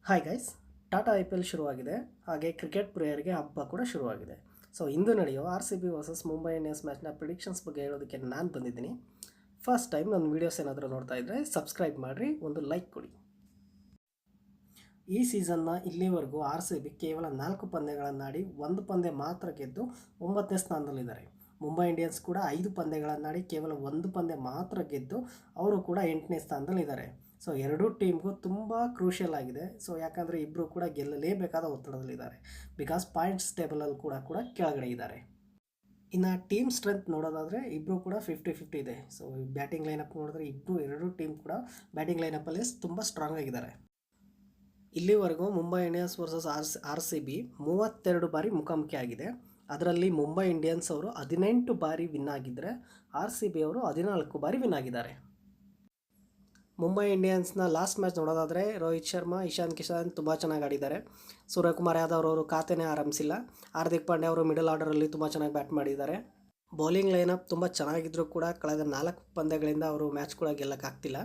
Hi guys, Tata IPL ಶುರುವಾಗಿದೆ. ಹಾಗೆ cricket ಪ್ಲೇಯರ್ಗೆ ಹಬ್ಬ ಕೂಡ ಶುರುವಾಗಿದೆ. ಸೊ ಇಂದು ನಡೆಯೋ RCB ವರ್ಸಸ್ ಮುಂಬೈ ಇಂಡಿಯನ್ಸ್ ಮ್ಯಾಚ್ನ ಪ್ರಿಡಿಕ್ಷನ್ಸ್ ಬಗ್ಗೆ ಹೇಳೋದಕ್ಕೆ ನಾನು ಬಂದಿದ್ದೀನಿ. ಫಸ್ಟ್ ಟೈಮ್ ನನ್ನ ವೀಡಿಯೋಸ್ ಏನಾದರೂ ನೋಡ್ತಾ ಇದ್ದರೆ ಸಬ್ಸ್ಕ್ರೈಬ್ ಮಾಡಿರಿ, ಒಂದು ಲೈಕ್ ಕೊಡಿ. ಈ ಸೀಸನ್ನ ಇಲ್ಲಿವರೆಗೂ RCB ಕೇವಲ 4 ಪಂದ್ಯಗಳನ್ನಾಡಿ 1 ಪಂದ್ಯ ಮಾತ್ರ ಗೆದ್ದು 9ನೇ ಸ್ಥಾನದಲ್ಲಿದ್ದಾರೆ. ಮುಂಬೈ ಇಂಡಿಯನ್ಸ್ ಕೂಡ 5 ಪಂದ್ಯಗಳನ್ನಾಡಿ ಕೇವಲ 1 ಪಂದ್ಯ ಮಾತ್ರ ಗೆದ್ದು ಅವರು ಕೂಡ 8ನೇ ಸ್ಥಾನದಲ್ಲಿದ್ದಾರೆ. ಸೊ ಎರಡೂ ಟೀಮ್ಗೂ ತುಂಬ ಕ್ರೂಷಿಯಲ್ ಆಗಿದೆ. ಸೊ ಯಾಕಂದರೆ ಇಬ್ಬರು ಕೂಡ ಗೆಲ್ಲಲೇಬೇಕಾದ ಒತ್ತಡದಲ್ಲಿದ್ದಾರೆ. ಬಿಕಾಸ್ ಪಾಯಿಂಟ್ಸ್ ಟೇಬಲಲ್ಲಿ ಕೂಡ ಕೆಳಗಡೆ ಇದ್ದಾರೆ. ಇನ್ನು ಟೀಮ್ ಸ್ಟ್ರೆಂತ್ ನೋಡೋದಾದರೆ ಇಬ್ಬರು ಕೂಡ 50-50 ಇದೆ. ಸೊ ಬ್ಯಾಟಿಂಗ್ ಲೈನಪ್ ನೋಡಿದ್ರೆ ಎರಡೂ ಟೀಮ್ ಕೂಡ ಬ್ಯಾಟಿಂಗ್ ಲೈನಪ್ಪಲ್ಲಿ ತುಂಬ ಸ್ಟ್ರಾಂಗ್ ಆಗಿದ್ದಾರೆ. ಇಲ್ಲಿವರೆಗೂ ಮುಂಬೈ ಇಂಡಿಯನ್ಸ್ ವರ್ಸಸ್ RCB 32 ಬಾರಿ ಮುಖಾಮುಖಿ ಆಗಿದೆ. ಅದರಲ್ಲಿ ಮುಂಬೈ ಇಂಡಿಯನ್ಸ್ ಅವರು 18 ಬಾರಿ ವಿನ್ ಆಗಿದ್ದರೆ RCB ಅವರು 14 ಬಾರಿ ವಿನ್ ಆಗಿದ್ದಾರೆ. ಮುಂಬೈ ಇಂಡಿಯನ್ಸ್ನ ಲಾಸ್ಟ್ ಮ್ಯಾಚ್ ನೋಡೋದಾದರೆ ರೋಹಿತ್ ಶರ್ಮಾ, ಇಶಾನ್ ಕಿಶನ್ ತುಂಬ ಚೆನ್ನಾಗಿ ಆಡಿದ್ದಾರೆ. ಸೂರ್ಯಕುಮಾರ್ ಯಾದವ್ ಅವರು ಖಾತೆನೇ ಆರಂಭಿಸಿಲ್ಲ. ಹಾರ್ದಿಕ್ ಪಾಂಡ್ಯ ಅವರು ಮಿಡಲ್ ಆರ್ಡರಲ್ಲಿ ತುಂಬ ಚೆನ್ನಾಗಿ ಬ್ಯಾಟ್ ಮಾಡಿದ್ದಾರೆ. ಬೌಲಿಂಗ್ ಲೈನಪ್ ತುಂಬ ಚೆನ್ನಾಗಿದ್ದರೂ ಕೂಡ ಕಳೆದ 4 ಪಂದ್ಯಗಳಿಂದ ಅವರು ಮ್ಯಾಚ್ ಕೂಡ ಗೆಲ್ಲಕ್ಕಾಗ್ತಿಲ್ಲ.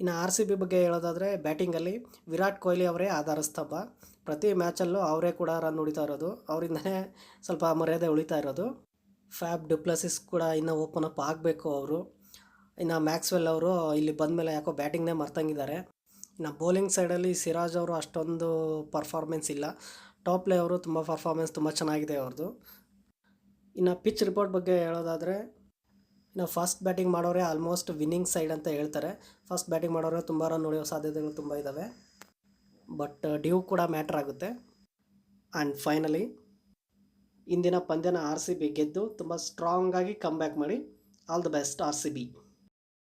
ಇನ್ನು RCB ಬಗ್ಗೆ ಹೇಳೋದಾದರೆ ಬ್ಯಾಟಿಂಗಲ್ಲಿ ವಿರಾಟ್ ಕೊಹ್ಲಿ ಅವರೇ ಆಧಾರ ಸ್ತಂಭ. ಪ್ರತಿ ಮ್ಯಾಚಲ್ಲೂ ಅವರೇ ಕೂಡ ರನ್ ಹೊಡಿತಾ ಇರೋದು, ಅವರಿಂದನೇ ಸ್ವಲ್ಪ ಮರ್ಯಾದೆ ಉಳಿತಾ ಇರೋದು. ಫ್ಯಾಬ್ ಡುಪ್ಲೆಸಿಸ್ ಕೂಡ ಇನ್ನೂ ಓಪನ್ ಅಪ್ ಆಗಬೇಕು ಅವರು. ಇನ್ನು ಮ್ಯಾಕ್ಸ್ವೆಲ್ ಅವರು ಇಲ್ಲಿ ಬಂದಮೇಲೆ ಯಾಕೋ ಬ್ಯಾಟಿಂಗ್ನೇ ಮರ್ತಂಗಿದ್ದಾರೆ. ಇನ್ನು ಬೌಲಿಂಗ್ ಸೈಡಲ್ಲಿ ಸಿರಾಜ್ ಅವರು ಅಷ್ಟೊಂದು ಪರ್ಫಾರ್ಮೆನ್ಸ್ ಇಲ್ಲ. ಟಾಪ್ಲೆ ಅವರು ಪರ್ಫಾರ್ಮೆನ್ಸ್ ತುಂಬ ಚೆನ್ನಾಗಿದೆ ಅವ್ರದ್ದು. ಇನ್ನು ಪಿಚ್ ರಿಪೋರ್ಟ್ ಬಗ್ಗೆ ಹೇಳೋದಾದರೆ ಇನ್ನು ಫಸ್ಟ್ ಬ್ಯಾಟಿಂಗ್ ಮಾಡೋರೆ ಆಲ್ಮೋಸ್ಟ್ ವಿನ್ನಿಂಗ್ ಸೈಡ್ ಅಂತ ಹೇಳ್ತಾರೆ. ಫಸ್ಟ್ ಬ್ಯಾಟಿಂಗ್ ಮಾಡೋರೆ ತುಂಬ ರನ್ ಹೊಡೆಯೋ ಸಾಧ್ಯತೆಗಳು ತುಂಬ ಇದ್ದಾವೆ. ಬಟ್ ಡ್ಯೂ ಕೂಡ ಮ್ಯಾಟ್ರ್ ಆಗುತ್ತೆ. ಆ್ಯಂಡ್ ಫೈನಲಿ ಇಂದಿನ ಪಂದ್ಯನ RCB ಗೆದ್ದು ತುಂಬ ಸ್ಟ್ರಾಂಗಾಗಿ ಕಮ್ ಬ್ಯಾಕ್ ಮಾಡಿ. All the best RCB.